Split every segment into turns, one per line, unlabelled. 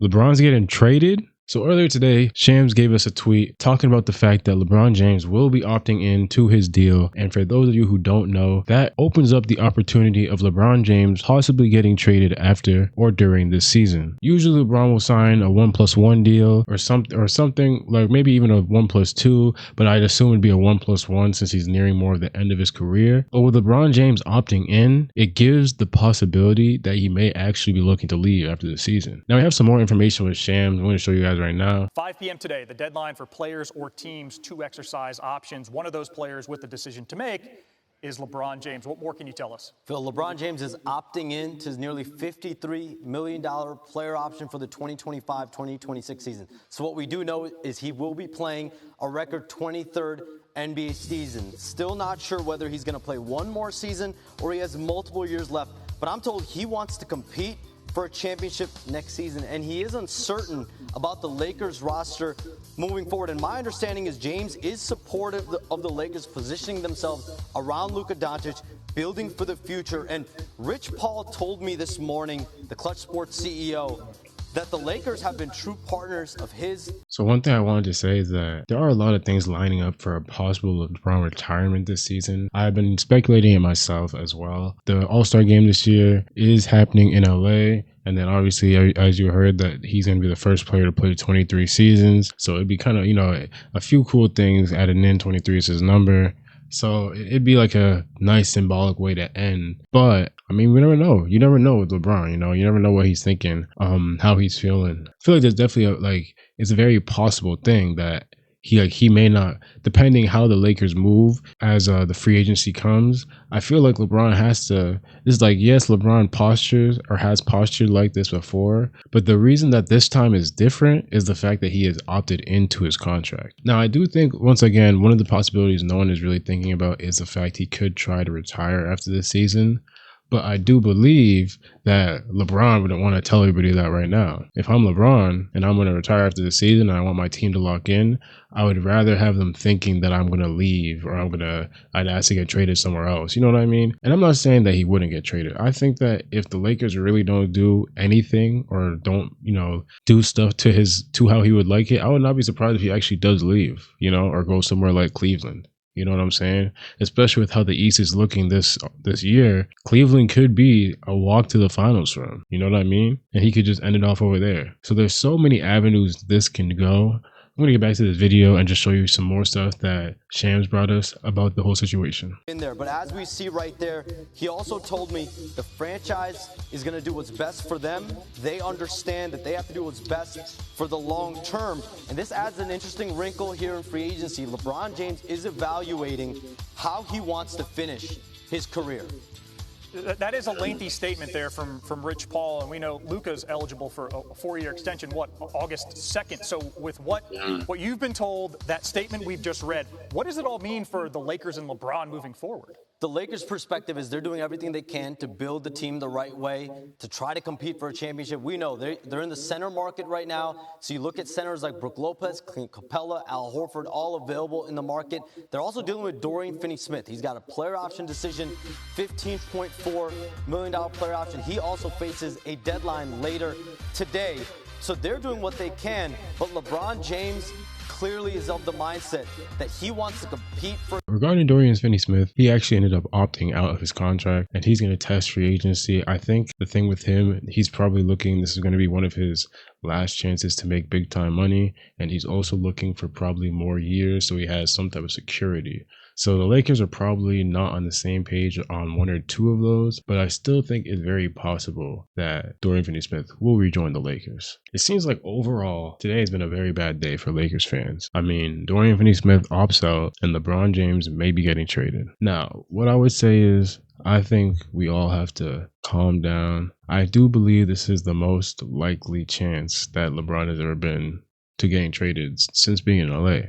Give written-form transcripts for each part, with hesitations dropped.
LeBron's getting traded? So earlier today, Shams gave us a tweet talking about the fact that LeBron James will be opting in to his deal. And for those of you who don't know, that opens up the opportunity of LeBron James possibly getting traded after or during this season. Usually LeBron will sign a 1+1 deal or something like maybe even a 1+2, but I'd assume it'd be a 1+1 since he's nearing more of the end of his career. But with LeBron James opting in, it gives the possibility that he may actually be looking to leave after the season. Now we have some more information with Shams. I'm going to show you guys right now.
5 p.m. today, the deadline for players or teams to exercise options. One of those players with the decision to make is LeBron James. What more can you tell us?
Phil, LeBron James is opting in to his nearly $53 million player option for the 2025-2026 season. So what we do know is he will be playing a record 23rd NBA season. Still not sure whether he's going to play one more season or he has multiple years left. But I'm told he wants to compete for a championship next season, and he is uncertain about the Lakers roster moving forward. And my understanding is James is supportive of the Lakers positioning themselves around Luka Doncic, building for the future. And Rich Paul told me this morning, the Clutch Sports CEO, that the Lakers have been true partners of his.
So one thing I wanted to say is that there are a lot of things lining up for a possible LeBron retirement this season. I've been speculating it myself as well. The All-Star game this year is happening in LA. And then obviously, as you heard, that he's going to be the first player to play 23 seasons. So it'd be kind of, a few cool things added in. 23 is his number. So it'd be like a nice symbolic way to end. But I mean, we never know. You never know with LeBron, you never know what he's thinking, how he's feeling. I feel like there's definitely it's a very possible thing that he may not, depending how the Lakers move as the free agency comes. I feel like LeBron has to, it's like, yes, LeBron postures or has postured like this before, but the reason that this time is different is the fact that he has opted into his contract. Now, I do think, once again, one of the possibilities no one is really thinking about is the fact he could try to retire after this season. But I do believe that LeBron wouldn't want to tell everybody that right now. If I'm LeBron and I'm going to retire after the season and I want my team to lock in, I would rather have them thinking that I'm going to leave or I'd ask to get traded somewhere else. You know what I mean? And I'm not saying that he wouldn't get traded. I think that if the Lakers really don't do anything or don't, do stuff to how he would like it, I would not be surprised if he actually does leave, or go somewhere like Cleveland. You know what I'm saying? Especially with how the East is looking this year, Cleveland could be a walk to the finals for him. You know what I mean? And he could just end it off over there. So there's so many avenues this can go. I'm going to get back to this video and just show you some more stuff that Shams brought us about the whole situation.
In there, but as we see right there, he also told me the franchise is going to do what's best for them. They understand that they have to do what's best for the long term. And this adds an interesting wrinkle here in free agency. LeBron James is evaluating how he wants to finish his career.
That is a lengthy statement there from Rich Paul, and we know Luka's eligible for a 4-year extension, August 2nd. So with what you've been told, that statement we've just read, what does it all mean for the Lakers and LeBron moving forward?
The Lakers' perspective is they're doing everything they can to build the team the right way, to try to compete for a championship. We know they're in the center market right now. So you look at centers like Brook Lopez, Clint Capella, Al Horford, all available in the market. They're also dealing with Dorian Finney-Smith. He's got a player option decision, $15.4 million player option. He also faces a deadline later today. So they're doing what they can, but LeBron James clearly is of the mindset that he wants to compete for.
Regarding Dorian Finney-Smith, he actually ended up opting out of his contract and he's going to test free agency. I think the thing with him, he's probably looking, this is going to be one of his last chances to make big time money, and he's also looking for probably more years so he has some type of security. So the Lakers are probably not on the same page on one or two of those, but I still think it's very possible that Dorian Finney-Smith will rejoin the Lakers. It seems like overall, today has been a very bad day for Lakers fans. I mean, Dorian Finney-Smith opts out and LeBron James may be getting traded. Now, what I would say is, I think we all have to calm down. I do believe this is the most likely chance that LeBron has ever been to getting traded since being in LA.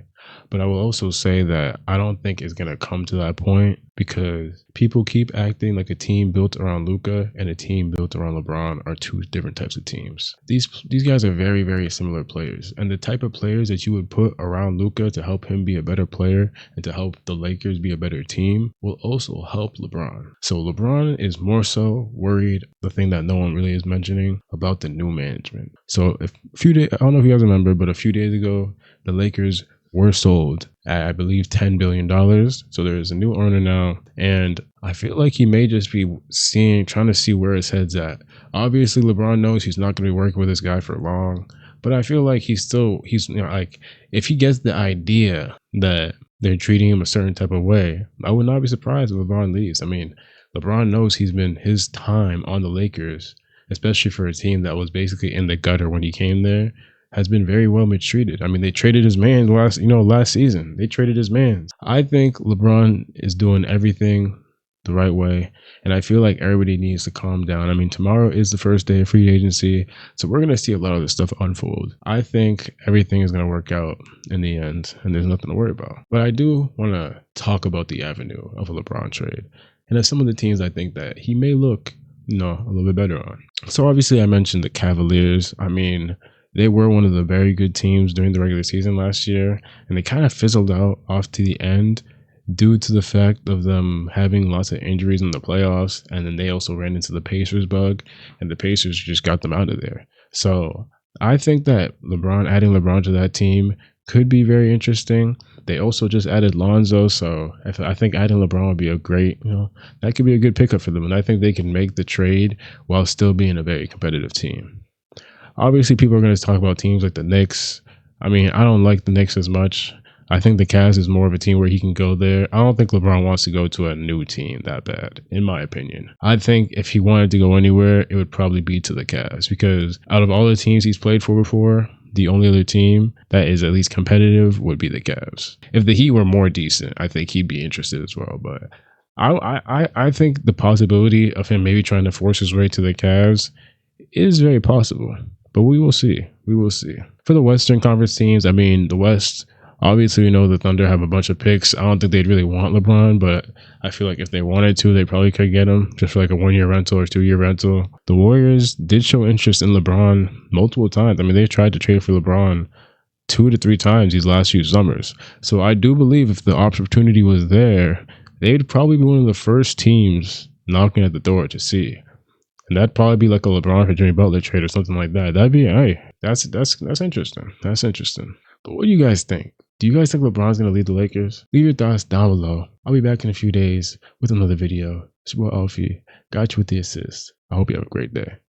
But I will also say that I don't think it's going to come to that point because people keep acting like a team built around Luka and a team built around LeBron are two different types of teams. These guys are very, very similar players. And the type of players that you would put around Luka to help him be a better player and to help the Lakers be a better team will also help LeBron. So LeBron is more so worried, the thing that no one really is mentioning, about the new management. So if a few days, I don't know if you guys remember, but a few days ago, the Lakers were sold at, I believe, $10 billion. So there's a new owner now. And I feel like he may just be trying to see where his head's at. Obviously, LeBron knows he's not going to be working with this guy for long. But I feel like he's like, if he gets the idea that they're treating him a certain type of way, I would not be surprised if LeBron leaves. I mean, LeBron knows his time on the Lakers, especially for a team that was basically in the gutter when he came there, has been very well mistreated. I mean, they traded his man last season. They traded his man. I think LeBron is doing everything the right way, and I feel like everybody needs to calm down. I mean, tomorrow is the first day of free agency, so we're going to see a lot of this stuff unfold. I think everything is going to work out in the end, and there's nothing to worry about. But I do want to talk about the avenue of a LeBron trade, and some of the teams I think that he may look, a little bit better on. So obviously I mentioned the Cavaliers. I mean, they were one of the very good teams during the regular season last year, and they kind of fizzled out off to the end due to the fact of them having lots of injuries in the playoffs, and then they also ran into the Pacers bug, and the Pacers just got them out of there. So I think that adding LeBron to that team could be very interesting. They also just added Lonzo, so I think adding LeBron would be a great, that could be a good pickup for them, and I think they can make the trade while still being a very competitive team. Obviously, people are going to talk about teams like the Knicks. I mean, I don't like the Knicks as much. I think the Cavs is more of a team where he can go there. I don't think LeBron wants to go to a new team that bad, in my opinion. I think if he wanted to go anywhere, it would probably be to the Cavs, because out of all the teams he's played for before, the only other team that is at least competitive would be the Cavs. If the Heat were more decent, I think he'd be interested as well. But I think the possibility of him maybe trying to force his way to the Cavs is very possible. But we will see. We will see. For the Western Conference teams, I mean, the West, obviously we know the Thunder have a bunch of picks. I don't think they'd really want LeBron, but I feel like if they wanted to, they probably could get him just for like a 1-year rental or 2-year rental. The Warriors did show interest in LeBron multiple times. I mean, they tried to trade for LeBron 2 to 3 times these last few summers. So I do believe if the opportunity was there, they'd probably be one of the first teams knocking at the door to see. And that'd probably be like a LeBron for Jimmy Butler trade or something like that. That'd be, hey, that's interesting. That's interesting. But what do you guys think? Do you guys think LeBron's going to lead the Lakers? Leave your thoughts down below. I'll be back in a few days with another video. It's your boy Alfie. Got you with the assist. I hope you have a great day.